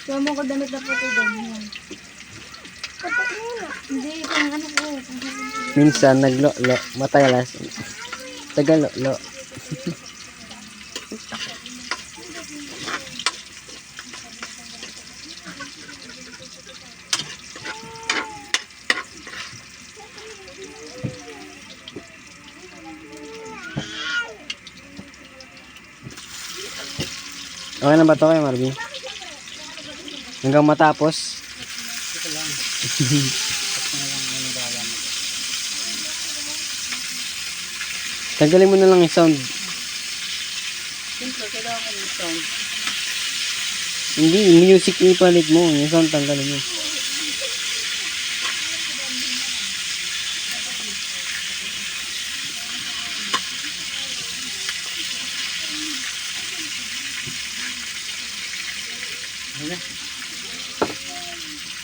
Kaya mo ko damit na puti doon. Hindi, pang ano ko. Minsan naglo-lo, matalas. Tagalo-lo. Okay na ba ito kayo, Marvin? Hanggang matapos? Ito lang. Tanggalin mo na lang yung sound. Siyempre, kailangan ko ng sound. Hindi, music yung ipalit mo. Yung sound tanggalin mo. Okay.